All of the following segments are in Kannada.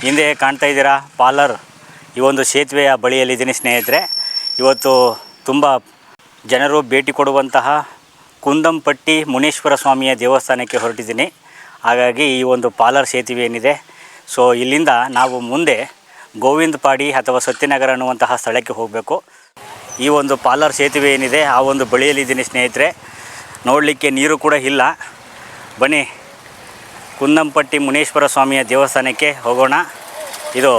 ಹಿಂದೆ ಕಾಣ್ತಾ ಇದ್ದೀರಾ ಪಾಲರ್ ಈ ಒಂದು ಸೇತುವೆಯ ಬಳಿಯಲ್ಲಿದ್ದೀನಿ ಸ್ನೇಹಿತರೆ. ಇವತ್ತು ತುಂಬ ಜನರು ಭೇಟಿ ಕೊಡುವಂತಹ ಕುಂದಂಪಟ್ಟಿ ಮುನೇಶ್ವರ ಸ್ವಾಮಿಯ ದೇವಸ್ಥಾನಕ್ಕೆ ಹೊರಟಿದ್ದೀನಿ. ಹಾಗಾಗಿ ಈ ಒಂದು ಪಾಲರ್ ಸೇತುವೆ ಏನಿದೆ, ಸೊ ಇಲ್ಲಿಂದ ನಾವು ಮುಂದೆ ಗೋವಿಂದಪಾಡಿ ಅಥವಾ ಸತ್ಯನಗರ ಅನ್ನುವಂತಹ ಸ್ಥಳಕ್ಕೆ ಹೋಗಬೇಕು. ಈ ಒಂದು ಪಾಲರ್ ಸೇತುವೆ ಏನಿದೆ ಆ ಒಂದು ಬಳಿಯಲ್ಲಿದ್ದೀನಿ ಸ್ನೇಹಿತರೆ. ನೋಡಲಿಕ್ಕೆ ನೀರು ಕೂಡ ಇಲ್ಲ. ಬನ್ನಿ ಕುಂದಂಪಟ್ಟಿ ಮುನೇಶ್ವರ ಸ್ವಾಮಿಯ ದೇವಸ್ಥಾನಕ್ಕೆ ಹೋಗೋಣ. ಇದು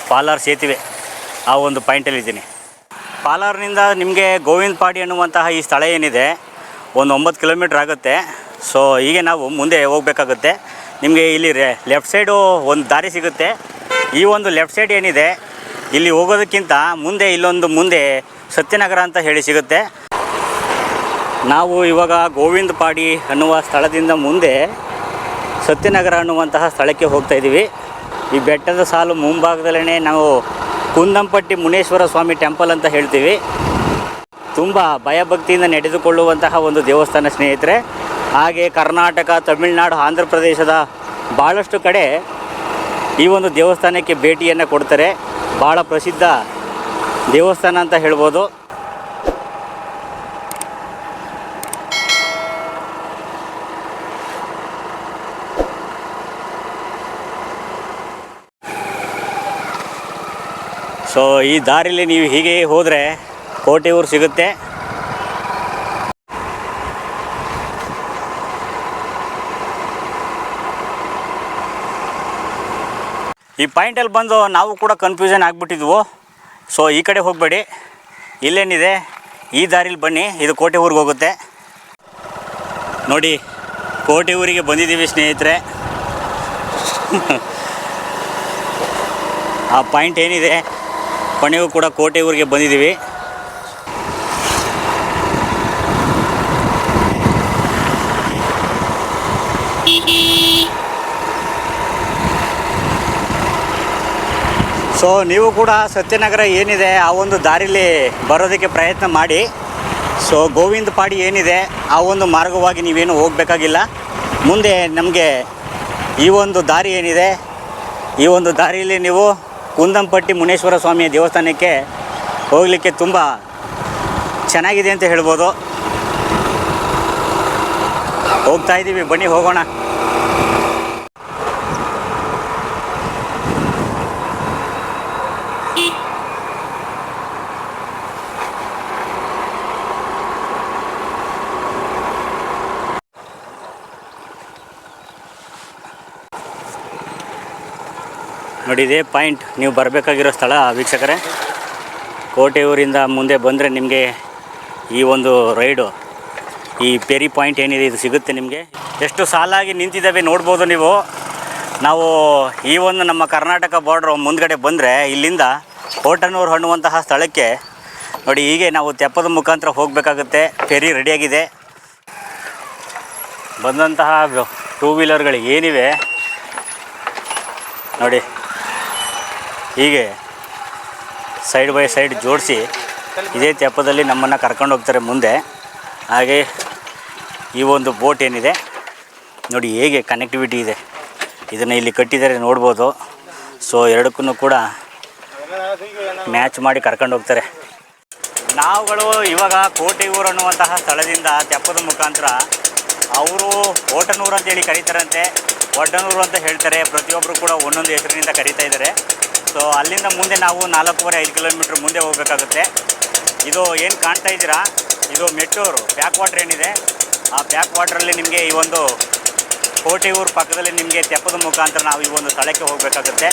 ಪಾಲರ್ ಸೇತುವೆ ಆ ಒಂದು ಪಾಯಿಂಟಲ್ಲಿದ್ದೀನಿ. ಪಾಲರ್ನಿಂದ ನಿಮಗೆ ಗೋವಿಂದಪಾಡಿ ಅನ್ನುವಂತಹ ಈ ಸ್ಥಳ ಏನಿದೆ ಒಂದು 9 ಕಿಲೋಮೀಟ್ರ್ ಆಗುತ್ತೆ. ಸೊ ಹೀಗೆ ನಾವು ಮುಂದೆ ಹೋಗಬೇಕಾಗುತ್ತೆ. ನಿಮಗೆ ಇಲ್ಲಿ ಲೆಫ್ಟ್ ಸೈಡು ಒಂದು ದಾರಿ ಸಿಗುತ್ತೆ. ಈ ಒಂದು ಲೆಫ್ಟ್ ಸೈಡ್ ಏನಿದೆ ಇಲ್ಲಿ ಹೋಗೋದಕ್ಕಿಂತ ಮುಂದೆ ಇಲ್ಲೊಂದು ಮುಂದೆ ಸತ್ಯನಗರ ಅಂತ ಹೇಳಿ ಸಿಗುತ್ತೆ. ನಾವು ಇವಾಗ ಗೋವಿಂದಪಾಡಿ ಅನ್ನುವ ಸ್ಥಳದಿಂದ ಮುಂದೆ ಸತ್ಯನಗರ ಅನ್ನುವಂತಹ ಸ್ಥಳಕ್ಕೆ ಹೋಗ್ತಾ ಇದ್ದೀವಿ. ಈ ಬೆಟ್ಟದ ಸಾಲು ಮುಂಭಾಗದಲ್ಲೇ ನಾವು ಕುಂದಂಪಟ್ಟಿ ಮುನೇಶ್ವರ ಸ್ವಾಮಿ ಟೆಂಪಲ್ ಅಂತ ಹೇಳ್ತೀವಿ. ತುಂಬ ಭಯಭಕ್ತಿಯಿಂದ ನಡೆದುಕೊಳ್ಳುವಂತಹ ಒಂದು ದೇವಸ್ಥಾನ ಸ್ನೇಹಿತರೆ. ಹಾಗೆ ಕರ್ನಾಟಕ, ತಮಿಳುನಾಡು, ಆಂಧ್ರ ಪ್ರದೇಶದ ಭಾಳಷ್ಟು ಕಡೆ ಈ ಒಂದು ದೇವಸ್ಥಾನಕ್ಕೆ ಭೇಟಿಯನ್ನು ಕೊಡ್ತಾರೆ. ಭಾಳ ಪ್ರಸಿದ್ಧ ದೇವಸ್ಥಾನ ಅಂತ ಹೇಳ್ಬೋದು. ಸೊ ಈ ದಾರಿಲಿ ನೀವು ಹೀಗೆ ಹೋದರೆ ಕೋಟೆಯೂರು ಸಿಗುತ್ತೆ. ಈ ಪಾಯಿಂಟಲ್ಲಿ ಬಂದು ನಾವು ಕೂಡ ಕನ್ಫ್ಯೂಷನ್ ಆಗಿಬಿಟ್ಟಿದ್ವು. ಸೊ ಈ ಕಡೆ ಹೋಗಬೇಡಿ, ಇಲ್ಲೇನಿದೆ ಈ ದಾರಿಲಿ ಬನ್ನಿ, ಇದು ಕೋಟೆಯೂರಿಗೆ ಹೋಗುತ್ತೆ. ನೋಡಿ ಕೋಟೆಯೂರಿಗೆ ಬಂದಿದ್ದೀವಿ ಸ್ನೇಹಿತರೆ. ಆ ಪಾಯಿಂಟ್ ಏನಿದೆ ಕೊನೆಗೂ ಕೂಡ ಕೋಟೆಯೂರಿಗೆ ಬಂದಿದ್ದೀವಿ. ಸೊ ನೀವು ಕೂಡ ಸತ್ಯನಗರ ಏನಿದೆ ಆ ಒಂದು ದಾರಿಲಿ ಬರೋದಕ್ಕೆ ಪ್ರಯತ್ನ ಮಾಡಿ. ಸೊ ಗೋವಿಂದಪಾಡಿ ಏನಿದೆ ಆ ಒಂದು ಮಾರ್ಗವಾಗಿ ನೀವೇನು ಹೋಗಬೇಕಾಗಿಲ್ಲ. ಮುಂದೆ ನಮಗೆ ಈ ಒಂದು ದಾರಿ ಏನಿದೆ ಈ ಒಂದು ದಾರಿಯಲ್ಲಿ ನೀವು ಕುಂದಂಪಟ್ಟಿ ಮುನೇಶ್ವರ ಸ್ವಾಮಿಯ ದೇವಸ್ಥಾನಕ್ಕೆ ಹೋಗಲಿಕ್ಕೆ ತುಂಬ ಚೆನ್ನಾಗಿದೆ ಅಂತ ಹೇಳ್ಬೋದು. ಹೋಗ್ತಾ ಇದ್ದೀವಿ, ಬನ್ನಿ ಹೋಗೋಣ. ನೋಡಿ ಇದೇ ಪಾಯಿಂಟ್ ನೀವು ಬರಬೇಕಾಗಿರೋ ಸ್ಥಳ ವೀಕ್ಷಕರೇ. ಕೋಟೆಯೂರಿಂದ ಮುಂದೆ ಬಂದರೆ ನಿಮಗೆ ಈ ಒಂದು ರೈಡು ಈ ಪೆರಿ ಪಾಯಿಂಟ್ ಏನಿದೆ ಇದು ಸಿಗುತ್ತೆ ನಿಮಗೆ. ಎಷ್ಟು ಸಾಲಾಗಿ ನಿಂತಿದ್ದಾವೆ ನೋಡ್ಬೋದು ನೀವು. ನಾವು ಈ ಒಂದು ನಮ್ಮ ಕರ್ನಾಟಕ ಬಾರ್ಡ್ರ್ ಮುಂದ್ಗಡೆ ಬಂದರೆ ಇಲ್ಲಿಂದ ಕೋಟನೂರು ಅನ್ನುವಂತಹ ಸ್ಥಳಕ್ಕೆ ನೋಡಿ ಹೀಗೆ ನಾವು ತೆಪ್ಪದ ಮುಖಾಂತರ ಹೋಗಬೇಕಾಗುತ್ತೆ. ಫೆರಿ ರೆಡಿಯಾಗಿದೆ. ಬಂದಂತಹ 2 ವೀಲರ್ಗಳು ಏನಿವೆ ನೋಡಿ ಹೀಗೆ ಸೈಡ್ ಬೈ ಸೈಡ್ ಜೋಡಿಸಿ ಇದೇ ತೆಪ್ಪದಲ್ಲಿ ನಮ್ಮನ್ನು ಕರ್ಕೊಂಡು ಹೋಗ್ತಾರೆ ಮುಂದೆ. ಹಾಗೆ ಈ ಒಂದು ಬೋಟ್ ಏನಿದೆ ನೋಡಿ ಹೇಗೆ ಕನೆಕ್ಟಿವಿಟಿ ಇದೆ, ಇದನ್ನು ಇಲ್ಲಿ ಕಟ್ಟಿದ್ದಾರೆ ನೋಡ್ಬೋದು. ಸೊ ಎರಡಕ್ಕೂ ಕೂಡ ಮ್ಯಾಚ್ ಮಾಡಿ ಕರ್ಕೊಂಡು ಹೋಗ್ತಾರೆ. ನಾವುಗಳು ಇವಾಗ ಕೋಟೆಯೂರು ಅನ್ನುವಂತಹ ಸ್ಥಳದಿಂದ ತೆಪ್ಪದ ಮುಖಾಂತರ ಅವರು ಕೋಟನೂರು ಅಂತೇಳಿ ಕರೀತಾರಂತೆ, ಒಡ್ಡನೂರು ಅಂತ ಹೇಳ್ತಾರೆ. ಪ್ರತಿಯೊಬ್ಬರು ಕೂಡ ಒಂದೊಂದು ಹೆಸರಿನಿಂದ ಕರೀತಾ ಇದ್ದಾರೆ. ಸೊ ಅಲ್ಲಿಂದ ಮುಂದೆ ನಾವು 4.5 ಕಿಲೋಮೀಟ್ರ್ ಮುಂದೆ ಹೋಗಬೇಕಾಗುತ್ತೆ. ಇದು ಏನು ಕಾಣ್ತಾ ಇದ್ದೀರಾ ಇದು ಮೆಟ್ಟೂರು ಬ್ಯಾಕ್ ವಾಟ್ರ್ ಏನಿದೆ ಆ ಬ್ಯಾಕ್ ವಾಟ್ರಲ್ಲಿ ನಿಮಗೆ ಈ ಒಂದು ಕೋಟೆಯೂರು ಪಕ್ಕದಲ್ಲಿ ನಿಮಗೆ ತೆಪ್ಪದ ಮುಖಾಂತರ ನಾವು ಈ ಒಂದು ಸ್ಥಳಕ್ಕೆ ಹೋಗಬೇಕಾಗುತ್ತೆ.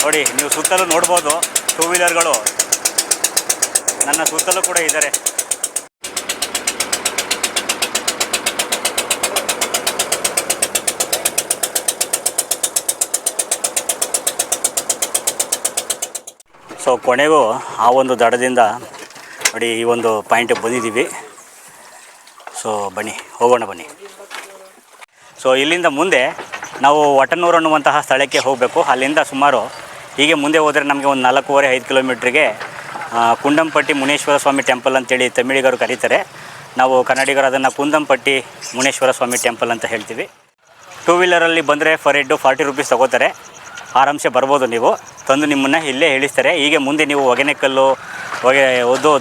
ನೋಡಿ ನೀವು ಸುತ್ತಲೂ ನೋಡ್ಬೋದು 2 ವೀಲರ್ಗಳು ನನ್ನ ಸುತ್ತಲೂ ಕೂಡ ಇದ್ದಾರೆ. ಸೊ ಕೊನೆಗೂ ಆ ಒಂದು ದಡದಿಂದ ನೋಡಿ ಈ ಒಂದು ಪಾಯಿಂಟಿಗೆ ಬಂದಿದ್ದೀವಿ. ಸೊ ಬನ್ನಿ ಹೋಗೋಣ ಬನ್ನಿ. ಸೊ ಇಲ್ಲಿಂದ ಮುಂದೆ ನಾವು ಒಟನೂರು ಅನ್ನುವಂತಹ ಸ್ಥಳಕ್ಕೆ ಹೋಗಬೇಕು. ಅಲ್ಲಿಂದ ಸುಮಾರು ಹೀಗೆ ಮುಂದೆ ಹೋದರೆ ನಮಗೆ ಒಂದು 4.5 ಕಿಲೋಮೀಟ್ರಿಗೆ ಕುಂದಂಪಟ್ಟಿ ಮುನೇಶ್ವರ ಸ್ವಾಮಿ ಟೆಂಪಲ್ ಅಂತೇಳಿ ತಮಿಳಿಗರು ಕರೀತಾರೆ. ನಾವು ಕನ್ನಡಿಗರು ಅದನ್ನು ಕುಂದಂಪಟ್ಟಿ ಮುನೇಶ್ವರ ಸ್ವಾಮಿ ಟೆಂಪಲ್ ಅಂತ ಹೇಳ್ತೀವಿ. 2 ವೀಲರಲ್ಲಿ ಬಂದರೆ ಫರ್ ಹೆಡ್ಡು 40 ರೂಪೀಸ್ ತೊಗೋತಾರೆ. ಆರಾಮ್ಸೆ ಬರ್ಬೋದು. ನೀವು ತಂದು ನಿಮ್ಮನ್ನು ಇಲ್ಲೇ ಇಳಿಸ್ತಾರೆ. ಹೀಗೆ ಮುಂದೆ ನೀವು ಹೊಗೆನೆಕಲ್ಲು,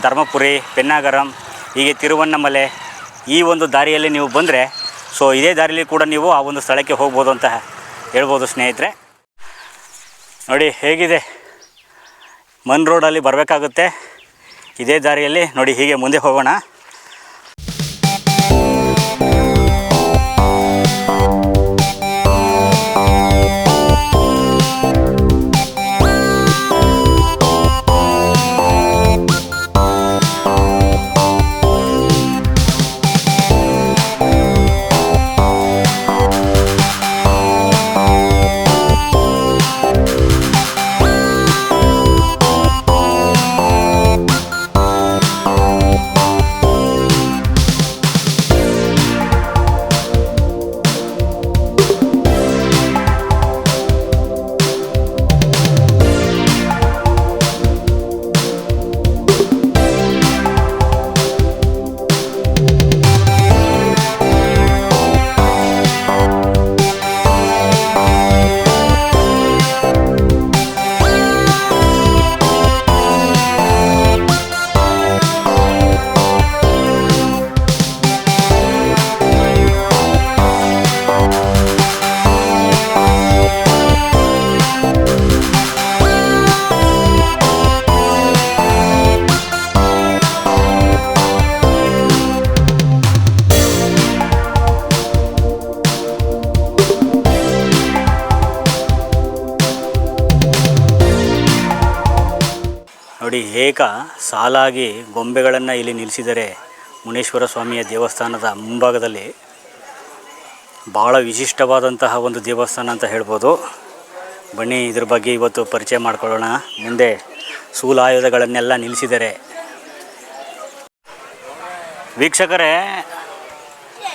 ಧರ್ಮಪುರಿ, ಪೆನ್ನಾಗರಂ, ಹೀಗೆ ತಿರುವಣ್ಣಮಲೆ ಈ ಒಂದು ದಾರಿಯಲ್ಲಿ ನೀವು ಬಂದರೆ ಸೊ ಇದೇ ದಾರಿಯಲ್ಲಿ ಕೂಡ ನೀವು ಆ ಒಂದು ಸ್ಥಳಕ್ಕೆ ಹೋಗ್ಬೋದು ಅಂತ ಹೇಳ್ಬೋದು ಸ್ನೇಹಿತರೆ. ನೋಡಿ ಹೇಗಿದೆ, ಮನ್ ರೋಡಲ್ಲಿ ಬರಬೇಕಾಗುತ್ತೆ. ಇದೇ ದಾರಿಯಲ್ಲಿ ನೋಡಿ ಹೀಗೆ ಮುಂದೆ ಹೋಗೋಣ. ನೋಡಿ ಏಕ ಸಾಲಾಗಿ ಗೊಂಬೆಗಳನ್ನು ಇಲ್ಲಿ ನಿಲ್ಲಿಸಿದರೆ ಮುನೇಶ್ವರ ಸ್ವಾಮಿಯ ದೇವಸ್ಥಾನದ ಮುಂಭಾಗದಲ್ಲಿ. ಭಾಳ ವಿಶಿಷ್ಟವಾದಂತಹ ಒಂದು ದೇವಸ್ಥಾನ ಅಂತ ಹೇಳ್ಬೋದು. ಬನ್ನಿ ಇದ್ರ ಬಗ್ಗೆ ಇವತ್ತು ಪರಿಚಯ ಮಾಡ್ಕೊಳ್ಳೋಣ. ಮುಂದೆ ಶೂಲಾಯುಧಗಳನ್ನೆಲ್ಲ ನಿಲ್ಲಿಸಿದ್ದಾರೆ. ವೀಕ್ಷಕರೇ,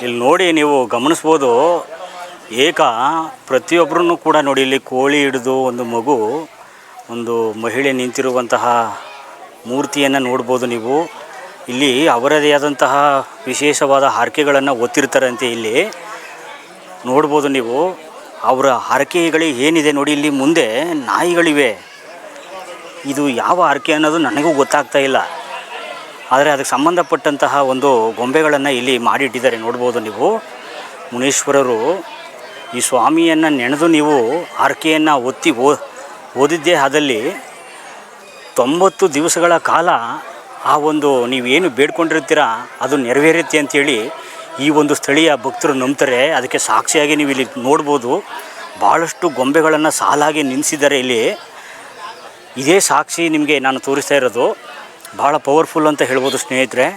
ಇಲ್ಲಿ ನೋಡಿ ನೀವು ಗಮನಿಸ್ಬೋದು, ಏಕ ಪ್ರತಿಯೊಬ್ಬರೂ ಕೂಡ ನೋಡಿ ಇಲ್ಲಿ ಕೋಳಿ ಹಿಡಿದು ಒಂದು ಮಗು, ಒಂದು ಮಹಿಳೆ ನಿಂತಿರುವಂತಹ ಮೂರ್ತಿಯನ್ನು ನೋಡ್ಬೋದು. ನೀವು ಇಲ್ಲಿ ಅವರದೇ ಆದಂತಹ ವಿಶೇಷವಾದ ಹರಕೆಗಳನ್ನು ಒತ್ತಿರ್ತಾರಂತೆ. ಇಲ್ಲಿ ನೋಡ್ಬೋದು ನೀವು ಅವರ ಹರಕೆಗಳಿಗೆ ಏನಿದೆ ನೋಡಿ. ಇಲ್ಲಿ ಮುಂದೆ ನಾಯಿಗಳಿವೆ. ಇದು ಯಾವ ಹರಕೆ ಅನ್ನೋದು ನನಗೂ ಗೊತ್ತಾಗ್ತಾ ಇಲ್ಲ, ಆದರೆ ಅದಕ್ಕೆ ಸಂಬಂಧಪಟ್ಟಂತಹ ಒಂದು ಗೊಂಬೆಗಳನ್ನು ಇಲ್ಲಿ ಮಾಡಿಟ್ಟಿದ್ದಾರೆ. ನೋಡ್ಬೋದು ನೀವು. ಮುನೀಶ್ವರರು ಈ ಸ್ವಾಮಿಯನ್ನು ನೆನೆದು ನೀವು ಹರಕೆಯನ್ನು ಒತ್ತಿ ಓದಿದ್ದೇ ಆದಲ್ಲಿ 90 ದಿವಸಗಳ ಕಾಲ ಆ ಒಂದು ನೀವೇನು ಬೇಡ್ಕೊಂಡಿರ್ತೀರ ಅದು ನೆರವೇರುತ್ತೆ ಅಂಥೇಳಿ ಈ ಒಂದು ಸ್ಥಳೀಯ ಭಕ್ತರು ನಂಬ್ತಾರೆ. ಅದಕ್ಕೆ ಸಾಕ್ಷಿಯಾಗಿ ನೀವು ಇಲ್ಲಿ ನೋಡ್ಬೋದು, ಭಾಳಷ್ಟು ಗೊಂಬೆಗಳನ್ನು ಸಾಲಾಗಿ ನಿಲ್ಲಿಸಿದ್ದಾರೆ ಇಲ್ಲಿ. ಇದೇ ಸಾಕ್ಷಿ ನಿಮಗೆ ನಾನು ತೋರಿಸ್ತಾ ಇರೋದು. ಭಾಳ ಪವರ್ಫುಲ್ ಅಂತ ಹೇಳ್ಬೋದು ಸ್ನೇಹಿತರೆ.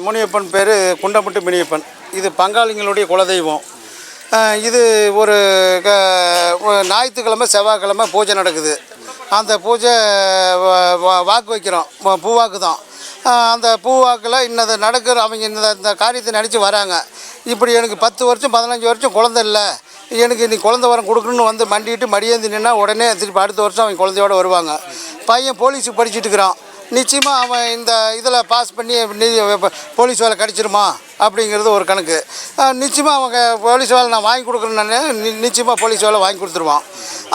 முனியப்பன் பேர் குண்டம்பட்டு முனியப்பன். இது பங்காளிங்களுடைய குலதெய்வம். இது ஒரு ஞாயிற்றுக்கிழமை செவ்வாய்க்கிழமை பூஜை நடக்குது. அந்த பூஜை வாக்கு வைக்கிறோம், பூவாக்கு தான். அந்த பூவாக்கில் இன்னது நடக்கிற அவங்க இந்த காரியத்தை நினச்சி வராங்க. இப்படி எனக்கு 10 வருஷம் 15 வருஷம் குழந்தை இல்லை, எனக்கு இன்னைக்கு குழந்தை வரம் கொடுக்கணுன்னு வந்து மண்டிட்டு மடியேந்தி நின்னா உடனே திருப்பி அடுத்த வருஷம் அவங்க குழந்தையோடு வருவாங்க. பையன் போலீஸுக்கு படிச்சுட்டு இருக்கிறான். நிச்சயமாக அவன் இந்த இதில் பாஸ் பண்ணி போலீஸ் வேலை கிடச்சிருமா அப்படிங்கிறது ஒரு கணக்கு. நிச்சயமாக அவங்க போலீஸ் வேலை நான் வாங்கி கொடுக்குறேன்னு நிச்சயமாக போலீஸ் வேலை வாங்கி கொடுத்துருவான்.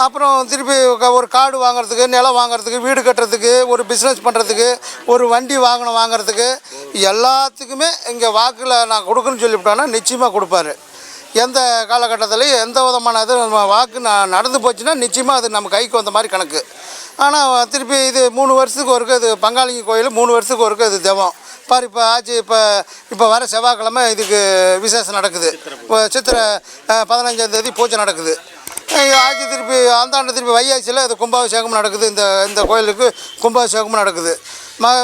அப்புறம் திருப்பி ஒரு கார்டு வாங்குறதுக்கு, நிலம் வாங்குறதுக்கு, வீடு கட்டுறதுக்கு, ஒரு பிஸ்னஸ் பண்ணுறதுக்கு, ஒரு வண்டி வாகனம் வாங்குறதுக்கு, எல்லாத்துக்குமே இங்கே வாக்கில் நான் கொடுக்குன்னு சொல்லிவிட்டோன்னா நிச்சயமாக கொடுப்பாரு. எந்த காலகட்டத்திலையும் எந்த விதமான இது நம்ம வாக்கு நடந்து போச்சுன்னா நிச்சயமாக அது நம்ம கைக்கு வந்த மாதிரி கணக்கு. ஆனால் திருப்பி இது 3 வருஷத்துக்கு ஒருக்க இது பங்காளிங்க கோயில் 3 வருஷத்துக்கு ஒருக்க இது தெய்வம் பாரு. இப்போ ஆச்சு, இப்போ வர செவ்வாய்க்கிழமை இதுக்கு விசேஷம் நடக்குது. இப்போ சித்திரை 15ஆம் தேதி பூஜை நடக்குது. ஆச்சு திருப்பி அந்தாண்டு திருப்பி வையாச்சியில் இது கும்பாபிஷேகம் நடக்குது. இந்த கோயிலுக்கு கும்பாபிஷேகமும் நடக்குது.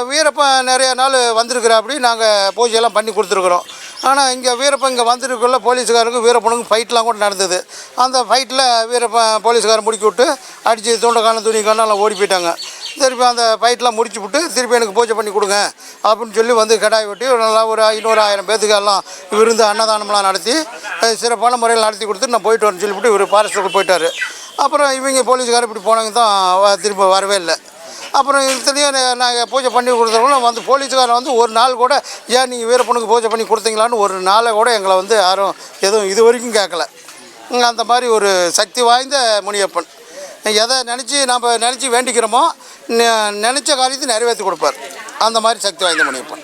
வீரப்பன் நிறைய நாள் வந்திருக்கிற அப்படி நாங்கள் பூஜையெல்லாம் பண்ணி கொடுத்துருக்குறோம். ஆனால் இங்கே வீரப்பன் இங்கே வந்திருக்குள்ள போலீஸுக்காரருக்கு வீரப்பனுக்கு ஃபைட்லாம் கூட நடந்தது. அந்த ஃபைட்டில் வீரப்பன் போலீஸுக்காரன் முடிக்கி விட்டு அடித்து துண்டக்கான துணி கானெல்லாம் ஓடி போயிட்டாங்க. திருப்பி அந்த ஃபைட்லாம் முடிச்சு விட்டு திருப்பி எனக்கு பூஜை பண்ணி கொடுங்க அப்படின்னு சொல்லி வந்து கடாய் வெட்டி நல்லா ஒரு 500-1000 பேத்துக்கு எல்லாம் விருந்து அன்னதானம்லாம் நடத்தி சிறப்பான முறையில் நடத்தி கொடுத்து நான் போயிட்டு வரேன்னு சொல்லிவிட்டு இவர் ஃபாரஸ்ட்டுக்கு போயிட்டார். அப்புறம் இவங்க போலீஸுக்காரர் இப்படி போனவங்க தான் திரும்ப வரவே இல்லை. அப்புறம் இதுலேயும் நாங்கள் பூஜை பண்ணி கொடுத்தவங்களும் வந்து போலீஸுக்காரன் வந்து ஒரு நாள் கூட ஏன் நீங்கள் வீரப்பனுக்கு பூஜை பண்ணி கொடுத்தீங்களான்னு ஒரு நாளை கூட எங்களை வந்து யாரும் எதுவும் இது வரைக்கும் கேட்கல. அந்த மாதிரி ஒரு சக்தி வாய்ந்த முனியப்பன். எதை நினச்சி வேண்டிக்கிறோமோ நினச்ச காரியத்தை நிறைவேற்றி கொடுப்பார். அந்த மாதிரி சக்தி வாய்ந்த முனியப்பன்.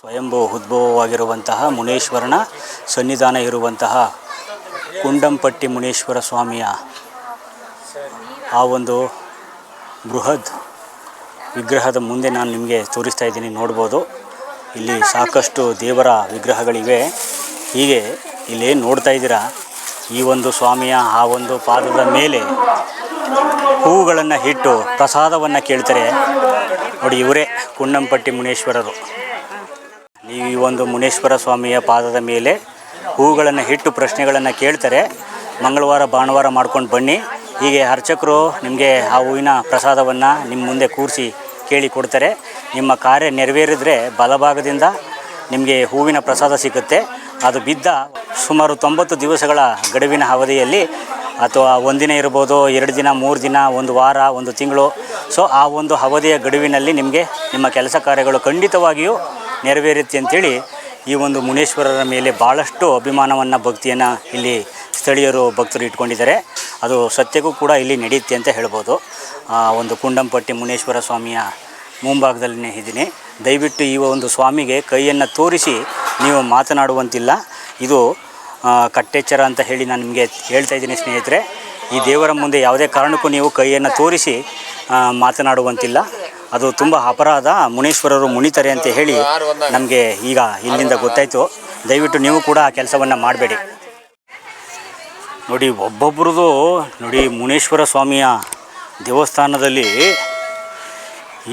ಸ್ವಯಂಭೂ ಉದ್ಭವವಾಗಿರುವಂತಹ ಮುನೇಶ್ವರನ ಸನ್ನಿಧಾನ ಇರುವಂತಹ ಕುಂಡಂಪಟ್ಟಿ ಮುನೇಶ್ವರ ಸ್ವಾಮಿಯ ಆ ಒಂದು ಬೃಹತ್ ವಿಗ್ರಹದ ಮುಂದೆ ನಾನು ನಿಮಗೆ ತೋರಿಸ್ತಾ ಇದ್ದೀನಿ. ನೋಡ್ಬೋದು, ಇಲ್ಲಿ ಸಾಕಷ್ಟು ದೇವರ ವಿಗ್ರಹಗಳಿವೆ. ಹೀಗೆ ಇಲ್ಲಿ ನೋಡ್ತಾ ಇದ್ದೀರಾ, ಈ ಒಂದು ಸ್ವಾಮಿಯ ಆ ಒಂದು ಪಾದದ ಮೇಲೆ ಹೂವುಗಳನ್ನು ಇಟ್ಟು ಪ್ರಸಾದವನ್ನು ಕೇಳ್ತಾರೆ. ನೋಡಿ, ಇವರೇ ಕುಂಡಂಪಟ್ಟಿ ಮುನೇಶ್ವರರು. ಈ ಒಂದು ಮುನೇಶ್ವರ ಸ್ವಾಮಿಯ ಪಾದದ ಮೇಲೆ ಹೂವುಗಳನ್ನು ಇಟ್ಟು ಪ್ರಶ್ನೆಗಳನ್ನು ಕೇಳ್ತಾರೆ. ಮಂಗಳವಾರ ಭಾನುವಾರ ಮಾಡ್ಕೊಂಡು ಬನ್ನಿ. ಹೀಗೆ ಅರ್ಚಕರು ನಿಮಗೆ ಆ ಹೂವಿನ ಪ್ರಸಾದವನ್ನು ನಿಮ್ಮ ಮುಂದೆ ಕೂರಿಸಿ ಕೇಳಿ ಕೊಡ್ತಾರೆ. ನಿಮ್ಮ ಕಾರ್ಯ ನೆರವೇರಿದ್ರೆ ಬಲಭಾಗದಿಂದ ನಿಮಗೆ ಹೂವಿನ ಪ್ರಸಾದ ಸಿಗುತ್ತೆ. ಅದು ಬಿದ್ದ ಸುಮಾರು 90 ದಿವಸಗಳ ಗಡುವಿನ ಅವಧಿಯಲ್ಲಿ, ಅಥವಾ ಒಂದಿನ ಇರ್ಬೋದು, 2 ದಿನ, 3 ದಿನ, 1 ವಾರ, 1 ತಿಂಗಳು, ಸೊ ಆ ಒಂದು ಅವಧಿಯ ಗಡುವಿನಲ್ಲಿ ನಿಮಗೆ ನಿಮ್ಮ ಕೆಲಸ ಕಾರ್ಯಗಳು ಖಂಡಿತವಾಗಿಯೂ ನೆರವೇರುತ್ತೆ ಅಂಥೇಳಿ ಈ ಒಂದು ಮುನೇಶ್ವರರ ಮೇಲೆ ಭಾಳಷ್ಟು ಅಭಿಮಾನವನ್ನು, ಭಕ್ತಿಯನ್ನು ಇಲ್ಲಿ ಸ್ಥಳೀಯರು ಭಕ್ತರು ಇಟ್ಕೊಂಡಿದ್ದಾರೆ. ಅದು ಸತ್ಯಕ್ಕೂ ಕೂಡ ಇಲ್ಲಿ ನಡೆಯುತ್ತೆ ಅಂತ ಹೇಳ್ಬೋದು. ಒಂದು ಕುಂಡಂಪಟ್ಟಿ ಮುನೇಶ್ವರ ಸ್ವಾಮಿಯ ಮುಂಭಾಗದಲ್ಲಿನೇ ಇದ್ದೀನಿ. ದಯವಿಟ್ಟು ಈ ಒಂದು ಸ್ವಾಮಿಗೆ ಕೈಯನ್ನು ತೋರಿಸಿ ನೀವು ಮಾತನಾಡುವಂತಿಲ್ಲ. ಇದು ಕಟ್ಟೆಚ್ಚರ ಅಂತ ಹೇಳಿ ನಾನು ನಿಮಗೆ ಹೇಳ್ತಾ ಇದ್ದೀನಿ ಸ್ನೇಹಿತರೆ. ಈ ದೇವರ ಮುಂದೆ ಯಾವುದೇ ಕಾರಣಕ್ಕೂ ನೀವು ಕೈಯನ್ನು ತೋರಿಸಿ ಮಾತನಾಡುವಂತಿಲ್ಲ. ಅದು ತುಂಬ ಅಪರಾಧ. ಮುನೀಶ್ವರರು ಮುನಿತಾರೆ ಅಂತ ಹೇಳಿ ನಮಗೆ ಈಗ ಇಲ್ಲಿಂದ ಗೊತ್ತಾಯಿತು. ದಯವಿಟ್ಟು ನೀವು ಕೂಡ ಆ ಕೆಲಸವನ್ನು ಮಾಡಬೇಡಿ. ನೋಡಿ, ಒಬ್ಬೊಬ್ರದ್ದು ನೋಡಿ, ಮುನೇಶ್ವರ ಸ್ವಾಮಿಯ ದೇವಸ್ಥಾನದಲ್ಲಿ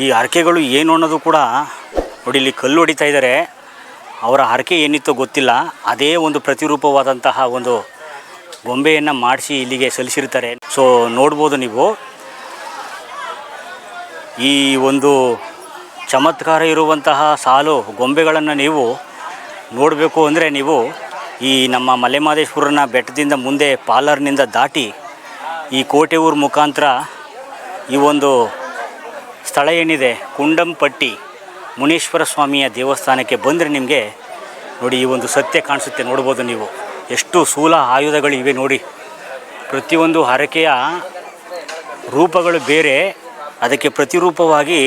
ಈ ಹರಕೆಗಳು ಏನು ಅನ್ನೋದು ಕೂಡ ನೋಡಿ, ಇಲ್ಲಿ ಕಲ್ಲು ಹೊಡಿತಾ ಇದ್ದಾರೆ. ಅವರ ಹರಕೆ ಏನಿತ್ತೋ ಗೊತ್ತಿಲ್ಲ. ಅದೇ ಒಂದು ಪ್ರತಿರೂಪವಾದಂತಹ ಒಂದು ಗೊಂಬೆಯನ್ನು ಮಾಡಿಸಿ ಇಲ್ಲಿಗೆ ಸಲ್ಲಿಸಿರ್ತಾರೆ. ಸೊ ನೋಡ್ಬೋದು ನೀವು, ಈ ಒಂದು ಚಮತ್ಕಾರ ಇರುವಂತಹ ಸಾಲು ಗೊಂಬೆಗಳನ್ನು ನೀವು ನೋಡಬೇಕು ಅಂದರೆ ನೀವು ಈ ನಮ್ಮ ಮಲೆಮಹದೇಶ್ವರನ ಬೆಟ್ಟದಿಂದ ಮುಂದೆ ಪಾಲರ್ನಿಂದ ದಾಟಿ ಈ ಕೋಟೆ ಊರು ಮುಖಾಂತರ ಈ ಒಂದು ಸ್ಥಳ ಏನಿದೆ ಕುಂಡಂಪಟ್ಟಿ ಮುನೇಶ್ವರ ಸ್ವಾಮಿಯ ದೇವಸ್ಥಾನಕ್ಕೆ ಬಂದರೆ ನಿಮಗೆ ನೋಡಿ ಈ ಒಂದು ಸತ್ಯ ಕಾಣಿಸುತ್ತೆ. ನೋಡ್ಬೋದು ನೀವು ಎಷ್ಟು ಶೂಲ ಆಯುಧಗಳಿವೆ ನೋಡಿ. ಪ್ರತಿಯೊಂದು ಹರಕೆಯ ರೂಪಗಳು ಬೇರೆ. ಅದಕ್ಕೆ ಪ್ರತಿರೂಪವಾಗಿ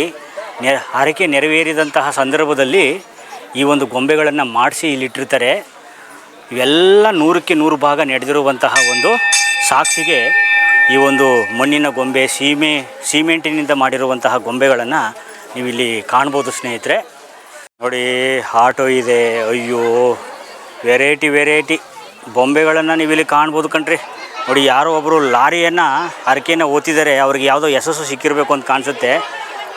ಹರಕೆ ನೆರವೇರಿದಂತಹ ಸಂದರ್ಭದಲ್ಲಿ ಈ ಒಂದು ಗೊಂಬೆಗಳನ್ನು ಮಾಡಿಸಿ ಇಲ್ಲಿಟ್ಟಿರ್ತಾರೆ. ಇವೆಲ್ಲ 100ಕ್ಕೆ 100 ಭಾಗ ನಡೆದಿರುವಂತಹ ಒಂದು ಸಾಕ್ಷಿಗೆ ಈ ಒಂದು ಮಣ್ಣಿನ ಗೊಂಬೆ, ಸಿಮೆಂಟಿನಿಂದ ಮಾಡಿರುವಂತಹ ಗೊಂಬೆಗಳನ್ನು ನೀವಿಲ್ಲಿ ಕಾಣ್ಬೋದು ಸ್ನೇಹಿತರೆ. ನೋಡಿ, ಆಟೋ ಇದೆ. ಅಯ್ಯೋ, ವೆರೈಟಿ ಬೊಂಬೆಗಳನ್ನು ನೀವಿಲ್ಲಿ ಕಾಣ್ಬೋದು ಕಣ್ರಿ. ನೋಡಿ, ಯಾರೋ ಒಬ್ಬರು ಲಾರಿಯನ್ನು ಹರಕೆಯನ್ನು ಓದ್ತಿದ್ದಾರೆ. ಅವ್ರಿಗೆ ಯಾವುದೋ ಯಶಸ್ಸು ಸಿಕ್ಕಿರಬೇಕು ಅಂತ ಕಾಣಿಸುತ್ತೆ.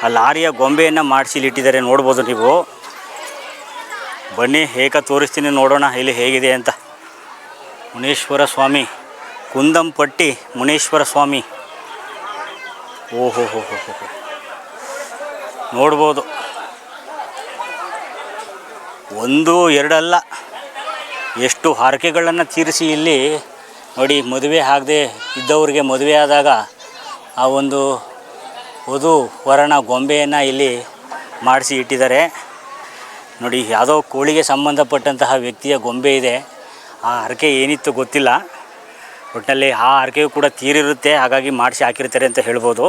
ಆ ಲಾರಿಯ ಗೊಂಬೆಯನ್ನು ಮಾಡಿಸಿ ಇಲ್ಲಿಟ್ಟಿದ್ದಾರೆ. ನೋಡ್ಬೋದು ನೀವು. ಬನ್ನಿ, ಏಕ ತೋರಿಸ್ತೀನಿ, ನೋಡೋಣ ಇಲ್ಲಿ ಹೇಗಿದೆ ಅಂತ. ಮುನೇಶ್ವರ ಸ್ವಾಮಿ, ಕುಂದಂಪಟ್ಟಿ ಮುನೇಶ್ವರ ಸ್ವಾಮಿ. ಓಹೋ ಹೋ ಹೋ ಹೋ, ನೋಡ್ಬೋದು. 1 2 ಅಲ್ಲ, ಎಷ್ಟು ಹರಕೆಗಳನ್ನು ತೀರಿಸಿ ಇಲ್ಲಿ ನೋಡಿ. ಮದುವೆ ಆಗದೆ ಇದ್ದವ್ರಿಗೆ ಮದುವೆ ಆದಾಗ ಆ ಒಂದು ವಧು ವರನ ಗೊಂಬೆಯನ್ನು ಇಲ್ಲಿ ಮಾಡಿಸಿ ಇಟ್ಟಿದ್ದಾರೆ. ನೋಡಿ, ಯಾವುದೋ ಕೋಳಿಗೆ ಸಂಬಂಧಪಟ್ಟಂತಹ ವ್ಯಕ್ತಿಯ ಗೊಂಬೆ ಇದೆ. ಆ ಹರಕೆ ಏನಿತ್ತು ಗೊತ್ತಿಲ್ಲ. ಒಟ್ಟಿನಲ್ಲಿ ಆ ಹರಕೆಯು ಕೂಡ ತೀರಿರುತ್ತೆ, ಹಾಗಾಗಿ ಮಾಡಿಸಿ ಹಾಕಿರ್ತಾರೆ ಅಂತ ಹೇಳ್ಬೋದು.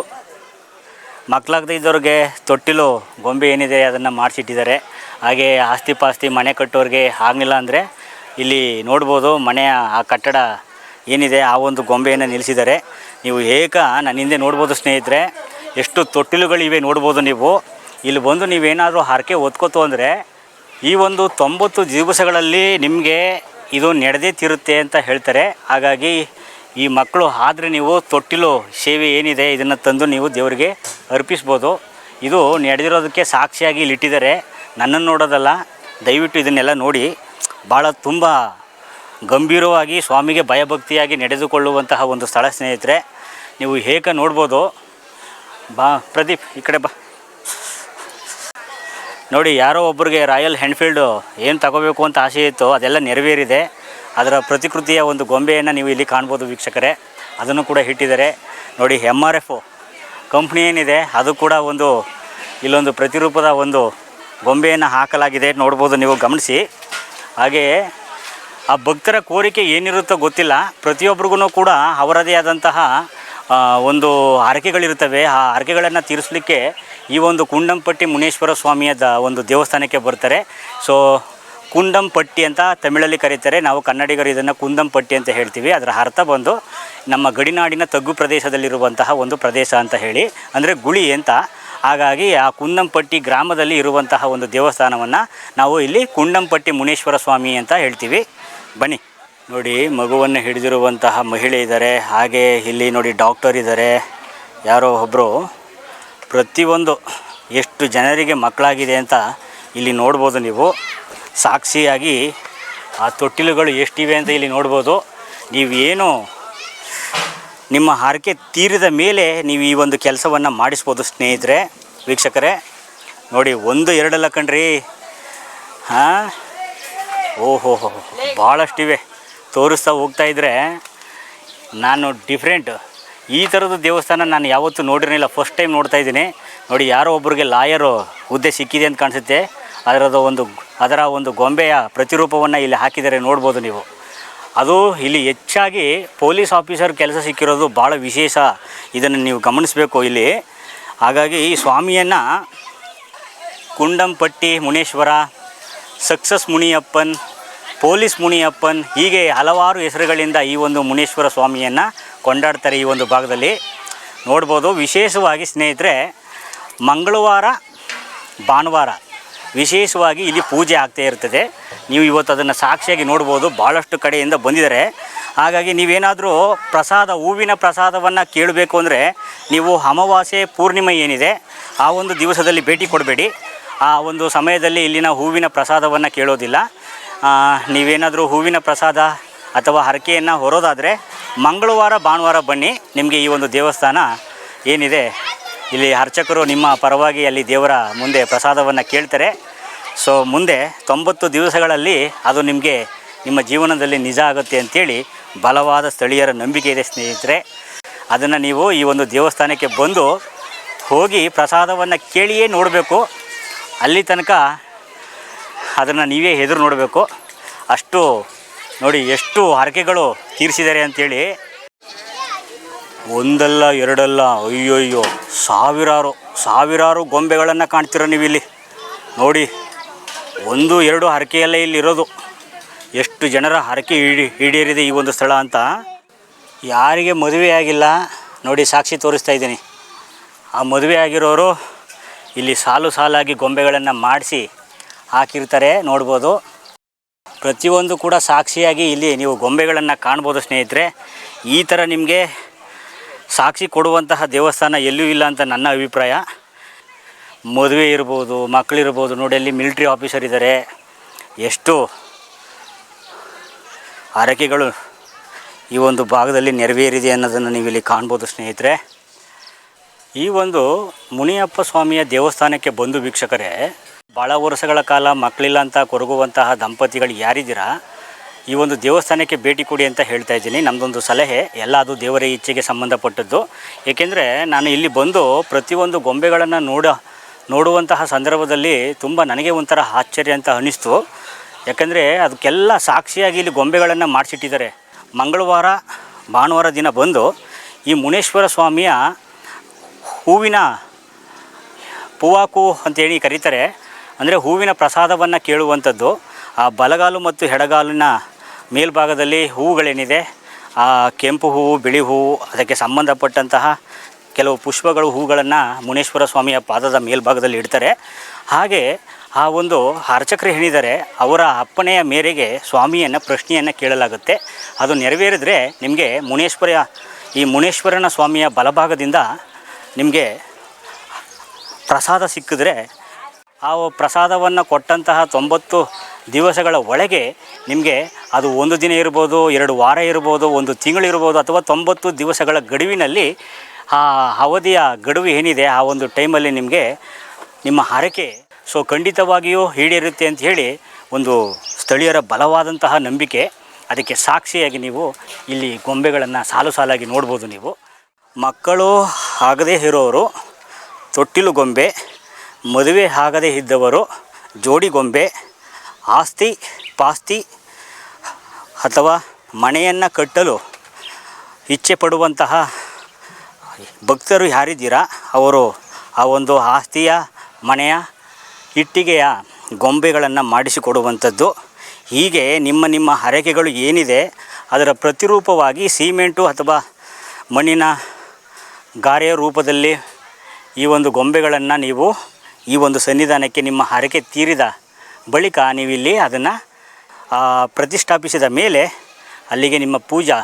ಮಕ್ಕಳಾಗದೇ ಇದ್ದವ್ರಿಗೆ ತೊಟ್ಟಿಲು ಗೊಂಬೆ ಏನಿದೆ ಅದನ್ನು ಮಾಡಿಸಿಟ್ಟಿದ್ದಾರೆ. ಹಾಗೆ ಆಸ್ತಿ ಪಾಸ್ತಿ ಮನೆ ಕಟ್ಟೋರಿಗೆ ಆಗಲಿಲ್ಲ ಅಂದರೆ ಇಲ್ಲಿ ನೋಡ್ಬೋದು ಮನೆಯ ಆ ಕಟ್ಟಡ ಏನಿದೆ ಆ ಒಂದು ಗೊಂಬೆಯನ್ನು ನಿಲ್ಲಿಸಿದ್ದಾರೆ. ನೀವು ನನ್ನ ಹಿಂದೆ ನೋಡ್ಬೋದು ಸ್ನೇಹಿತರೆ, ಎಷ್ಟು ತೊಟ್ಟಿಲುಗಳಿವೆ ನೋಡ್ಬೋದು ನೀವು. ಇಲ್ಲಿ ಬಂದು ನೀವೇನಾದರೂ ಹರಕೆ ಹೊತ್ಕೋತು ಅಂದರೆ ಈ ಒಂದು 90 ದಿವಸಗಳಲ್ಲಿ ನಿಮಗೆ ಇದು ನಡೆದೇ ತೀರುತ್ತೆ ಅಂತ ಹೇಳ್ತಾರೆ. ಹಾಗಾಗಿ ಈ ಮಕ್ಕಳು ಆದರೆ ನೀವು ತೊಟ್ಟಿಲು ಸೇವೆ ಏನಿದೆ ಇದನ್ನು ತಂದು ನೀವು ದೇವರಿಗೆ ಅರ್ಪಿಸ್ಬೋದು. ಇದು ನಡೆದಿರೋದಕ್ಕೆ ಸಾಕ್ಷಿಯಾಗಿ ಇಲ್ಲಿ ಇಟ್ಟಿದ್ದಾರೆ, ನನ್ನನ್ನು ನೋಡೋದಲ್ಲ. ದಯವಿಟ್ಟು ಇದನ್ನೆಲ್ಲ ನೋಡಿ. ಭಾಳ ತುಂಬ ಗಂಭೀರವಾಗಿ ಸ್ವಾಮಿಗೆ ಭಯಭಕ್ತಿಯಾಗಿ ನಡೆದುಕೊಳ್ಳುವಂತಹ ಒಂದು ಸ್ಥಳ ಸ್ನೇಹಿತರೆ. ನೀವು ನೋಡ್ಬೋದು. ಬಾ ಪ್ರದೀಪ್, ಈ ಕಡೆ ಬಾ. ನೋಡಿ, ಯಾರೋ ಒಬ್ಬರಿಗೆ ರಾಯಲ್ ಎನ್ಫೀಲ್ಡು ಏನು ತಗೋಬೇಕು ಅಂತ ಆಸೆ ಇತ್ತು, ಅದೆಲ್ಲ ನೆರವೇರಿದೆ. ಅದರ ಪ್ರತಿಕೃತಿಯ ಒಂದು ಗೊಂಬೆಯನ್ನು ನೀವು ಇಲ್ಲಿ ಕಾಣ್ಬೋದು ವೀಕ್ಷಕರೇ. ಅದನ್ನು ಕೂಡ ಇಟ್ಟಿದ್ದಾರೆ ನೋಡಿ. MRF ಕಂಪ್ನಿ ಏನಿದೆ ಅದು ಕೂಡ ಇಲ್ಲೊಂದು ಪ್ರತಿರೂಪದ ಒಂದು ಗೊಂಬೆಯನ್ನು ಹಾಕಲಾಗಿದೆ, ನೋಡ್ಬೋದು ನೀವು ಗಮನಿಸಿ. ಹಾಗೆಯೇ ಆ ಭಕ್ತರ ಕೋರಿಕೆ ಏನಿರುತ್ತೋ ಗೊತ್ತಿಲ್ಲ, ಪ್ರತಿಯೊಬ್ಬರಿಗೂ ಕೂಡ ಅವರದೇ ಆದಂತಹ ಒಂದು ಹರಕೆಗಳಿರ್ತವೆ. ಆ ಹರಕೆಗಳನ್ನು ತೀರಿಸಲಿಕ್ಕೆ ಈ ಒಂದು ಕುಂಡಂಪಟ್ಟಿ ಮುನೇಶ್ವರ ಸ್ವಾಮಿಯ ಒಂದು ದೇವಸ್ಥಾನಕ್ಕೆ ಬರ್ತಾರೆ. ಸೊ ಕುಂಡಂಪಟ್ಟಿ ಅಂತ ತಮಿಳಲ್ಲಿ ಕರೀತಾರೆ, ನಾವು ಕನ್ನಡಿಗರು ಇದನ್ನು ಕುಂದಂಪಟ್ಟಿ ಅಂತ ಹೇಳ್ತೀವಿ. ಅದರ ಅರ್ಥ ನಮ್ಮ ಗಡಿನಾಡಿನ ತಗ್ಗು ಪ್ರದೇಶದಲ್ಲಿರುವಂತಹ ಒಂದು ಪ್ರದೇಶ ಅಂತ ಹೇಳಿ, ಅಂದರೆ ಗುಳಿ ಅಂತ. ಹಾಗಾಗಿ ಆ ಕುಂದಂಪಟ್ಟಿ ಗ್ರಾಮದಲ್ಲಿ ಇರುವಂತಹ ಒಂದು ದೇವಸ್ಥಾನವನ್ನು ನಾವು ಇಲ್ಲಿ ಕುಂಡಂಪಟ್ಟಿ ಮುನೇಶ್ವರ ಸ್ವಾಮಿ ಅಂತ ಹೇಳ್ತೀವಿ. ಬನ್ನಿ. ನೋಡಿ, ಮಗುವನ್ನು ಹಿಡಿದಿರುವಂತಹ ಮಹಿಳೆ ಇದ್ದಾರೆ. ಹಾಗೆ ಇಲ್ಲಿ ನೋಡಿ ಡಾಕ್ಟರ್ ಇದ್ದಾರೆ, ಯಾರೋ ಒಬ್ಬರು. ಪ್ರತಿಯೊಂದು ಎಷ್ಟು ಜನರಿಗೆ ಮಕ್ಕಳಾಗಿದೆ ಅಂತ ಇಲ್ಲಿ ನೋಡ್ಬೋದು ನೀವು. ಸಾಕ್ಷಿಯಾಗಿ ಆ ತೊಟ್ಟಿಲುಗಳು ಎಷ್ಟಿವೆ ಅಂತ ಇಲ್ಲಿ ನೋಡ್ಬೋದು. ನೀವೇನು ನಿಮ್ಮ ಹರಕೆ ತೀರಿದ ಮೇಲೆ ನೀವು ಈ ಒಂದು ಕೆಲಸವನ್ನು ಮಾಡಿಸ್ಬೋದು ಸ್ನೇಹಿತರೆ, ವೀಕ್ಷಕರೇ. ನೋಡಿ, 1-2 ಅಲ್ಲ ಕಣ್ರಿ, ಓಹೋ ಭಾಳಷ್ಟಿವೆ. ತೋರಿಸ್ತಾ ಹೋಗ್ತಾಯಿದ್ರೆ ನಾನು ಡಿಫ್ರೆಂಟ್ ಈ ಥರದ ದೇವಸ್ಥಾನ ನಾನು ಯಾವತ್ತೂ ನೋಡಿರಲಿಲ್ಲ, ಫಸ್ಟ್ ಟೈಮ್ ನೋಡ್ತಾಯಿದ್ದೀನಿ. ನೋಡಿ, ಯಾರೋ ಒಬ್ಬರಿಗೆ ಲಾಯರು ಹುದ್ದೆ ಸಿಕ್ಕಿದೆ ಅಂತ ಕಾಣಿಸುತ್ತೆ. ಅದರ ಒಂದು ಗೊಂಬೆಯ ಪ್ರತಿರೂಪವನ್ನು ಇಲ್ಲಿ ಹಾಕಿದ್ದಾರೆ, ನೋಡ್ಬೋದು ನೀವು. ಅದು ಇಲ್ಲಿ ಹೆಚ್ಚಾಗಿ ಪೊಲೀಸ್ ಆಫೀಸರ್ ಕೆಲಸ ಸಿಕ್ಕಿರೋದು ಭಾಳ ವಿಶೇಷ, ಇದನ್ನು ನೀವು ಗಮನಿಸಬೇಕು ಇಲ್ಲಿ. ಹಾಗಾಗಿ ಈ ಸ್ವಾಮಿಯನ್ನು ಕುಂಡಂಪಟ್ಟಿ ಮುನೇಶ್ವರ, ಸಕ್ಸಸ್ ಮುನಿಯಪ್ಪನ್, ಪೊಲೀಸ್ ಮುನಿಯಪ್ಪನ್, ಹೀಗೆ ಹಲವಾರು ಹೆಸರುಗಳಿಂದ ಈ ಒಂದು ಮುನೇಶ್ವರ ಸ್ವಾಮಿಯನ್ನು ಕೊಂಡಾಡ್ತಾರೆ ಈ ಒಂದು ಭಾಗದಲ್ಲಿ, ನೋಡ್ಬೋದು. ವಿಶೇಷವಾಗಿ ಸ್ನೇಹಿತರೆ, ಮಂಗಳವಾರ ಭಾನುವಾರ ವಿಶೇಷವಾಗಿ ಇಲ್ಲಿ ಪೂಜೆ ಆಗ್ತಾ ಇರ್ತದೆ. ನೀವು ಇವತ್ತು ಅದನ್ನು ಸಾಕ್ಷಿಯಾಗಿ ನೋಡ್ಬೋದು, ಭಾಳಷ್ಟು ಕಡೆಯಿಂದ ಬಂದಿದ್ದಾರೆ. ಹಾಗಾಗಿ ನೀವೇನಾದರೂ ಹೂವಿನ ಪ್ರಸಾದವನ್ನು ಕೇಳಬೇಕು ಅಂದರೆ ನೀವು ಅಮಾವಾಸ್ಯೆ ಪೂರ್ಣಿಮೆ ಏನಿದೆ ಆ ಒಂದು ದಿವಸದಲ್ಲಿ ಭೇಟಿ ಕೊಡಬೇಡಿ. ಆ ಒಂದು ಸಮಯದಲ್ಲಿ ಇಲ್ಲಿನ ಹೂವಿನ ಪ್ರಸಾದವನ್ನು ಕೇಳೋದಿಲ್ಲ. ನೀವೇನಾದರೂ ಹೂವಿನ ಪ್ರಸಾದ ಅಥವಾ ಹರಕೆಯನ್ನು ಹೊರೋದಾದರೆ ಮಂಗಳವಾರ ಭಾನುವಾರ ಬನ್ನಿ. ನಿಮಗೆ ಈ ಒಂದು ದೇವಸ್ಥಾನ ಏನಿದೆ ಇಲ್ಲಿ ಅರ್ಚಕರು ನಿಮ್ಮ ಪರವಾಗಿ ಅಲ್ಲಿ ದೇವರ ಮುಂದೆ ಪ್ರಸಾದವನ್ನು ಕೇಳ್ತಾರೆ. ಸೊ ಮುಂದೆ 90 ದಿವಸಗಳಲ್ಲಿ ಅದು ನಿಮಗೆ ನಿಮ್ಮ ಜೀವನದಲ್ಲಿ ನಿಜ ಆಗುತ್ತೆ ಅಂಥೇಳಿ ಬಲವಾದ ಸ್ಥಳೀಯರ ನಂಬಿಕೆ ಇದೆ ಸ್ನೇಹಿತರೆ. ಅದನ್ನು ನೀವು ಈ ಒಂದು ದೇವಸ್ಥಾನಕ್ಕೆ ಬಂದು ಹೋಗಿ ಪ್ರಸಾದವನ್ನು ಕೇಳಿಯೇ ನೋಡಬೇಕು. ಅಲ್ಲಿ ತನಕ ಅದನ್ನು ನೀವೇ ಎದುರು ನೋಡಬೇಕು. ಅಷ್ಟು ನೋಡಿ ಎಷ್ಟು ಹರಕೆಗಳು ತೀರಿಸಿದ್ದಾರೆ ಅಂಥೇಳಿ. ಒಂದಲ್ಲ ಎರಡಲ್ಲ, ಅಯ್ಯೋ ಸಾವಿರಾರು ಗೊಂಬೆಗಳನ್ನು ಕಾಣ್ತೀರ ನೀವಿಲ್ಲಿ ನೋಡಿ. 1-2 ಹರಕೆಯಲ್ಲೇ ಇಲ್ಲಿರೋದು. ಎಷ್ಟು ಜನರ ಹರಕೆ ಈಡೇರಿದೆ ಈ ಒಂದು ಸ್ಥಳ ಅಂತ. ಯಾರಿಗೆ ಮದುವೆ ಆಗಿಲ್ಲ ನೋಡಿ, ಸಾಕ್ಷಿ ತೋರಿಸ್ತಾ ಇದ್ದೀನಿ. ಆ ಮದುವೆ ಆಗಿರೋರು ಇಲ್ಲಿ ಸಾಲಾಗಿ ಗೊಂಬೆಗಳನ್ನು ಮಾಡಿಸಿ ಹಾಕಿರ್ತಾರೆ, ನೋಡ್ಬೋದು. ಪ್ರತಿಯೊಂದು ಕೂಡ ಸಾಕ್ಷಿಯಾಗಿ ಇಲ್ಲಿ ನೀವು ಗೊಂಬೆಗಳನ್ನು ಕಾಣ್ಬೋದು ಸ್ನೇಹಿತರೆ. ಈ ಥರ ನಿಮಗೆ ಸಾಕ್ಷಿ ಕೊಡುವಂತಹ ದೇವಸ್ಥಾನ ಎಲ್ಲೂ ಇಲ್ಲ ಅಂತ ನನ್ನ ಅಭಿಪ್ರಾಯ. ಮದುವೆ ಇರ್ಬೋದು, ಮಕ್ಕಳಿರ್ಬೋದು. ನೋಡಿ, ಅಲ್ಲಿ ಮಿಲಿಟ್ರಿ ಆಫೀಸರ್ ಇದ್ದಾರೆ. ಎಷ್ಟು ಹರಕೆಗಳು ಈ ಒಂದು ಭಾಗದಲ್ಲಿ ನೆರವೇರಿದೆ ಅನ್ನೋದನ್ನು ನೀವು ಇಲ್ಲಿ ಕಾಣ್ಬೋದು ಸ್ನೇಹಿತರೆ. ಈ ಒಂದು ಮುನಿಯಪ್ಪ ಸ್ವಾಮಿಯ ದೇವಸ್ಥಾನಕ್ಕೆ ಬಂದು ವೀಕ್ಷಕರೇ, ಭಾಳ ವರ್ಷಗಳ ಕಾಲ ಮಕ್ಕಳಿಲ್ಲ ಅಂತ ಕೊರಗುವಂತಹ ದಂಪತಿಗಳು ಯಾರಿದ್ದೀರಾ, ಈ ಒಂದು ದೇವಸ್ಥಾನಕ್ಕೆ ಭೇಟಿ ಕೊಡಿ ಅಂತ ಹೇಳ್ತಾ ಇದ್ದೀನಿ. ನಮ್ಮದೊಂದು ಸಲಹೆ, ಎಲ್ಲ ಅದು ದೇವರ ಇಚ್ಛೆಗೆ ಸಂಬಂಧಪಟ್ಟದ್ದು. ಏಕೆಂದರೆ ನಾನು ಇಲ್ಲಿ ಬಂದು ಪ್ರತಿಯೊಂದು ಗೊಂಬೆಗಳನ್ನು ನೋಡುವಂತಹ ಸಂದರ್ಭದಲ್ಲಿ ತುಂಬ ನನಗೆ ಒಂಥರ ಆಶ್ಚರ್ಯ ಅಂತ ಅನ್ನಿಸ್ತು. ಯಾಕಂದರೆ ಅದಕ್ಕೆಲ್ಲ ಸಾಕ್ಷಿಯಾಗಿ ಇಲ್ಲಿ ಗೊಂಬೆಗಳನ್ನು ಮಾಡಿಸಿಟ್ಟಿದ್ದಾರೆ. ಮಂಗಳವಾರ ಭಾನುವಾರ ದಿನ ಬಂದು ಈ ಮುನೇಶ್ವರ ಸ್ವಾಮಿಯ ಹೂವಿನ ಪೂವಾಕು ಅಂತೇಳಿ ಕರೀತಾರೆ. ಅಂದರೆ ಹೂವಿನ ಪ್ರಸಾದವನ್ನು ಕೇಳುವಂಥದ್ದು. ಆ ಬಲಗಾಲು ಮತ್ತು ಎಡಗಾಲಿನ ಮೇಲ್ಭಾಗದಲ್ಲಿ ಹೂವುಗಳೇನಿದೆ, ಆ ಕೆಂಪು ಹೂವು, ಬಿಳಿ ಹೂವು, ಅದಕ್ಕೆ ಸಂಬಂಧಪಟ್ಟಂತಹ ಕೆಲವು ಪುಷ್ಪಗಳು, ಹೂಗಳನ್ನು ಮುನೇಶ್ವರ ಸ್ವಾಮಿಯ ಪಾದದ ಮೇಲ್ಭಾಗದಲ್ಲಿ ಇಡ್ತಾರೆ. ಹಾಗೆ ಆ ಒಂದು ಅರ್ಚಕರು ಏನಿದ್ದಾರೆ ಅವರ ಅಪ್ಪಣೆಯ ಮೇರೆಗೆ ಸ್ವಾಮಿಯನ್ನು ಪ್ರಶ್ನೆಯನ್ನು ಕೇಳಲಾಗುತ್ತೆ. ಅದು ನೆರವೇರಿದ್ರೆ ನಿಮಗೆ ಈ ಮುನೇಶ್ವರನ ಸ್ವಾಮಿಯ ಬಲಭಾಗದಿಂದ ನಿಮಗೆ ಪ್ರಸಾದ ಸಿಕ್ಕಿದ್ರೆ ಆ ಪ್ರಸಾದವನ್ನು ಕೊಟ್ಟಂತಹ 90 ದಿವಸಗಳ ಒಳಗೆ ನಿಮಗೆ ಅದು 1 ದಿನ ಇರ್ಬೋದು, 2 ವಾರ ಇರ್ಬೋದು, 1 ತಿಂಗಳಿರ್ಬೋದು, ಅಥವಾ 90 ದಿವಸಗಳ ಗಡುವಿನಲ್ಲಿ ಆ ಅವಧಿಯ ಗಡುವು ಏನಿದೆ ಆ ಒಂದು ಟೈಮಲ್ಲಿ ನಿಮಗೆ ನಿಮ್ಮ ಹರಕೆ ಖಂಡಿತವಾಗಿಯೂ ಈಡೇರುತ್ತೆ ಅಂತ ಹೇಳಿ ಒಂದು ಸ್ಥಳೀಯರ ಬಲವಾದಂತಹ ನಂಬಿಕೆ. ಅದಕ್ಕೆ ಸಾಕ್ಷಿಯಾಗಿ ನೀವು ಇಲ್ಲಿ ಗೊಂಬೆಗಳನ್ನು ಸಾಲಾಗಿ ನೋಡ್ಬೋದು. ನೀವು ಮಕ್ಕಳು ಆಗದೇ ಇರೋರು ತೊಟ್ಟಿಲು ಗೊಂಬೆ, ಮದುವೆ ಆಗದೇ ಇದ್ದವರು ಜೋಡಿ ಗೊಂಬೆ, ಆಸ್ತಿ ಪಾಸ್ತಿ ಅಥವಾ ಮನೆಯನ್ನು ಕಟ್ಟಲು ಇಚ್ಛೆ ಪಡುವಂತಹ ಭಕ್ತರು ಯಾರಿದ್ದೀರಾ ಅವರು ಆ ಒಂದು ಆಸ್ತಿಯ, ಮನೆಯ, ಇಟ್ಟಿಗೆಯ ಗೊಂಬೆಗಳನ್ನು ಮಾಡಿಸಿಕೊಡುವಂಥದ್ದು. ಹೀಗೆ ನಿಮ್ಮ ಹರಕೆಗಳು ಏನಿದೆ ಅದರ ಪ್ರತಿರೂಪವಾಗಿ ಸಿಮೆಂಟು ಅಥವಾ ಮಣ್ಣಿನ ಗಾರೆಯ ರೂಪದಲ್ಲಿ ಈ ಒಂದು ಗೊಂಬೆಗಳನ್ನು ನೀವು ಈ ಒಂದು ಸನ್ನಿಧಾನಕ್ಕೆ ನಿಮ್ಮ ಹರಕೆ ತೀರಿದ ಬಳಿಕ ನೀವಿಲ್ಲಿ ಅದನ್ನು ಪ್ರತಿಷ್ಠಾಪಿಸಿದ ಮೇಲೆ ಅಲ್ಲಿಗೆ ನಿಮ್ಮ ಪೂಜಾ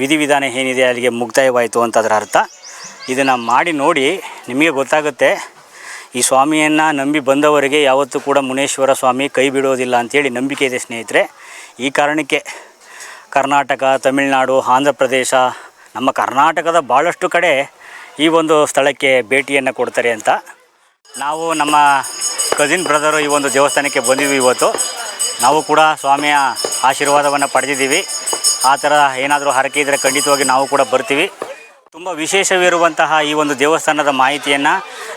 ವಿಧಿವಿಧಾನ ಏನಿದೆ ಅಲ್ಲಿಗೆ ಮುಕ್ತಾಯವಾಯಿತು ಅಂತ ಅದರ ಅರ್ಥ. ಇದನ್ನು ಮಾಡಿ ನೋಡಿ, ನಿಮಗೆ ಗೊತ್ತಾಗುತ್ತೆ. ಈ ಸ್ವಾಮಿಯನ್ನು ನಂಬಿ ಬಂದವರಿಗೆ ಯಾವತ್ತೂ ಕೂಡ ಮುನೇಶ್ವರ ಸ್ವಾಮಿ ಕೈ ಬಿಡೋದಿಲ್ಲ ಅಂಥೇಳಿ ನಂಬಿಕೆ ಇದೆ ಸ್ನೇಹಿತರೆ. ಈ ಕಾರಣಕ್ಕೆ ಕರ್ನಾಟಕ, ತಮಿಳುನಾಡು, ಆಂಧ್ರ ಪ್ರದೇಶ, ನಮ್ಮ ಕರ್ನಾಟಕದ ಭಾಳಷ್ಟು ಕಡೆ ಈ ಒಂದು ಸ್ಥಳಕ್ಕೆ ಭೇಟಿಯನ್ನು ಕೊಡ್ತಾರೆ ಅಂತ. ನಾವು ನಮ್ಮ ಕಸಿನ್ ಬ್ರದರು ಈ ಒಂದು ದೇವಸ್ಥಾನಕ್ಕೆ ಬಂದಿದ್ವಿ ಇವತ್ತು. ನಾವು ಕೂಡ ಸ್ವಾಮಿಯ ಆಶೀರ್ವಾದವನ್ನು ಪಡೆದಿದ್ದೀವಿ. ಆ ಥರ ಏನಾದರೂ ಹರಕೆ ಇದ್ದರೆ ಖಂಡಿತವಾಗಿ ನಾವು ಕೂಡ ಬರ್ತೀವಿ. ತುಂಬ ವಿಶೇಷವಿರುವಂತಹ ಈ ಒಂದು ದೇವಸ್ಥಾನದ ಮಾಹಿತಿಯನ್ನು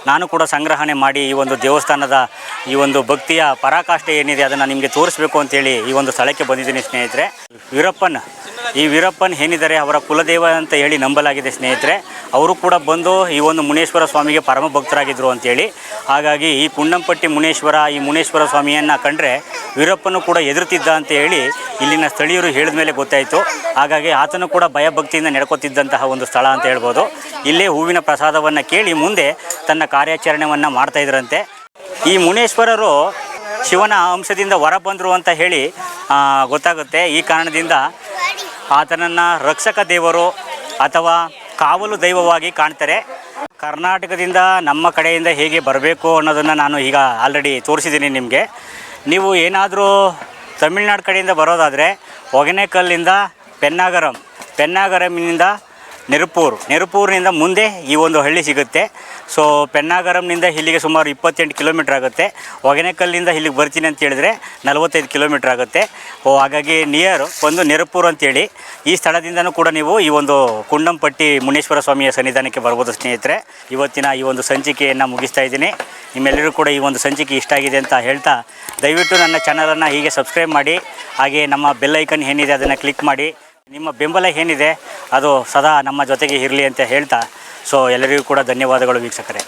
ನಾನು ಕೂಡ ಸಂಗ್ರಹಣೆ ಮಾಡಿ ಈ ಒಂದು ದೇವಸ್ಥಾನದ ಈ ಒಂದು ಭಕ್ತಿಯ ಪರಾಕಾಷ್ಠೆ ಏನಿದೆ ಅದನ್ನು ನಿಮಗೆ ತೋರಿಸಬೇಕು ಅಂತೇಳಿ ಈ ಒಂದು ಸ್ಥಳಕ್ಕೆ ಬಂದಿದ್ದೀನಿ ಸ್ನೇಹಿತರೆ. ವೀರಪ್ಪನ್ ಏನಿದ್ದಾರೆ ಅವರ ಕುಲದೇವ ಅಂತ ಹೇಳಿ ನಂಬಲಾಗಿದೆ ಸ್ನೇಹಿತರೆ. ಅವರು ಕೂಡ ಬಂದು ಈ ಒಂದು ಮುನೇಶ್ವರ ಸ್ವಾಮಿಗೆ ಪರಮ ಭಕ್ತರಾಗಿದ್ದರು ಅಂತೇಳಿ. ಹಾಗಾಗಿ ಈ ಕುಂಡಂಪಟ್ಟಿ ಮುನೇಶ್ವರ, ಈ ಮುನೇಶ್ವರ ಸ್ವಾಮಿಯನ್ನು ಕಂಡ್ರೆ ವೀರಪ್ಪನು ಕೂಡ ಎದುರುತ್ತಿದ್ದ ಅಂತ ಹೇಳಿ ಇಲ್ಲಿನ ಸ್ಥಳೀಯರು ಹೇಳಿದ ಮೇಲೆ ಗೊತ್ತಾಯಿತು. ಹಾಗಾಗಿ ಆತನು ಕೂಡ ಭಯಭಕ್ತಿಯಿಂದ ನಡ್ಕೊತಿದ್ದಂತಹ ಒಂದು ಸ್ಥಳ ಅಂತ ಹೇಳ್ಬೋದು. ಇಲ್ಲೇ ಹೂವಿನ ಪ್ರಸಾದವನ್ನು ಕೇಳಿ ಮುಂದೆ ತನ್ನ ಕಾರ್ಯಾಚರಣೆಯನ್ನು ಮಾಡ್ತಾಯಿದ್ರಂತೆ. ಈ ಮುನೇಶ್ವರರು ಶಿವನ ಅಂಶದಿಂದ ಹೊರ ಬಂದರು ಅಂತ ಹೇಳಿ ಗೊತ್ತಾಗುತ್ತೆ. ಈ ಕಾರಣದಿಂದ ಆತನನ್ನು ರಕ್ಷಕ ದೇವರು ಅಥವಾ ಕಾವಲು ದೈವವಾಗಿ ಕಾಣ್ತಾರೆ. ಕರ್ನಾಟಕದಿಂದ ನಮ್ಮ ಕಡೆಯಿಂದ ಹೇಗೆ ಬರಬೇಕು ಅನ್ನೋದನ್ನು ನಾನು ಈಗ ಆಲ್ರೆಡಿ ತೋರಿಸಿದ್ದೀನಿ ನಿಮಗೆ. ನೀವು ಏನಾದರೂ ತಮಿಳ್ನಾಡು ಕಡೆಯಿಂದ ಬರೋದಾದರೆ ಹೊಗೆನೆಕಲ್ಲಿಂದ ಪೆನ್ನಾಗರಂನಿಂದ ನೆರುಪೂರಿನಿಂದ ಮುಂದೆ ಈ ಒಂದು ಹಳ್ಳಿ ಸಿಗುತ್ತೆ. ಪೆನ್ನಾಗರಂನಿಂದ ಇಲ್ಲಿಗೆ ಸುಮಾರು 28 ಕಿಲೋಮೀಟ್ರ್ ಆಗುತ್ತೆ. ಹೊಗೆನೆಕಲ್ಲಿಂದ ಇಲ್ಲಿಗೆ ಬರ್ತೀನಿ ಅಂತ ಹೇಳಿದ್ರೆ 45 ಕಿಲೋಮೀಟ್ರ್ ಆಗುತ್ತೆ. ಹಾಗಾಗಿ ನಿಯರ್ ಒಂದು ನೆರುಪೂರು ಅಂತೇಳಿ ಈ ಸ್ಥಳದಿಂದನೂ ಕೂಡ ನೀವು ಈ ಒಂದು ಕುಂಡಂಪಟ್ಟಿ ಮುನೇಶ್ವರ ಸ್ವಾಮಿಯ ಸನ್ನಿಧಾನಕ್ಕೆ ಬರ್ಬೋದು ಸ್ನೇಹಿತರೆ. ಇವತ್ತಿನ ಈ ಒಂದು ಸಂಚಿಕೆಯನ್ನು ಮುಗಿಸ್ತಾ ಇದ್ದೀನಿ. ನಿಮ್ಮೆಲ್ಲರೂ ಕೂಡ ಈ ಒಂದು ಸಂಚಿಕೆ ಇಷ್ಟ ಆಗಿದೆ ಅಂತ ಹೇಳ್ತಾ ದಯವಿಟ್ಟು ನನ್ನ ಚಾನಲನ್ನು ಹೀಗೆ ಸಬ್ಸ್ಕ್ರೈಬ್ ಮಾಡಿ, ಹಾಗೆ ನಮ್ಮ ಬೆಲ್ ಐಕನ್ ಏನಿದೆ ಅದನ್ನು ಕ್ಲಿಕ್ ಮಾಡಿ. ನಿಮ್ಮ ಬೆಂಬಲ ಏನಿದೆ ಅದು ಸದಾ ನಮ್ಮ ಜೊತೆಗೆ ಇರಲಿ ಅಂತ ಹೇಳ್ತಾ ಎಲ್ಲರಿಗೂ ಕೂಡ ಧನ್ಯವಾದಗಳು ವೀಕ್ಷಕರೇ.